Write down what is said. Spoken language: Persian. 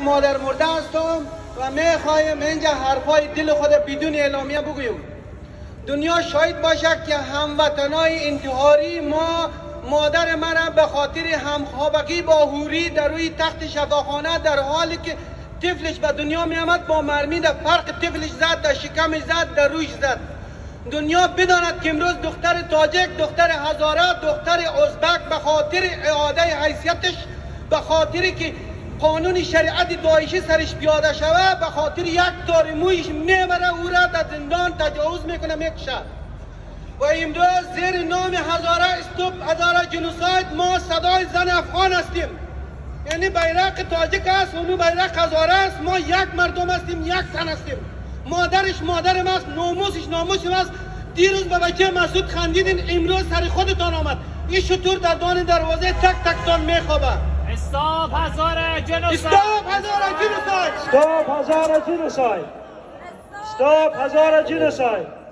مادر مرده هستم و میخوایم اینجا حرفای دل خود بدون اعلامیه بگویم. دنیا شاهد باشه که هموطنای انتحاری ما مادر من به خاطر همخوابگی با حوری در روی تخت شفاخانه در حالی که طفلش به دنیا می آمد با مرمی در فرق طفلش زد، در شکمش زد، در رویش زد. دنیا بداند که امروز دختر تاجک، دختر هزاره، دختر ازبک به خاطر اعاده حیثیتش، به خاطر که قانون شریعت داعشی سرش پیاده شود، به خاطر یک تار مویش میبره او را در زندان تجاوز میکنه میکشه. و امروز زیر نام هزاره استوب هزاره جنوساید ما صدای زن افغان هستیم. یعنی بیرق تاجک است، اونو بیرق هزاره است، ما یک مردم هستیم، یک تن هستیم. مادرش مادرم است، ناموسش ناموسم است. دیروز به بچه مسعود خندیدین، امروز سر خودتان آمد. این شطور در دان دروازه تک تک تان میخوابه. استاپ هزاره جنوساید! استاپ هزاره جنوساید! Stop Hazara genocide! Stop Hazara genocide!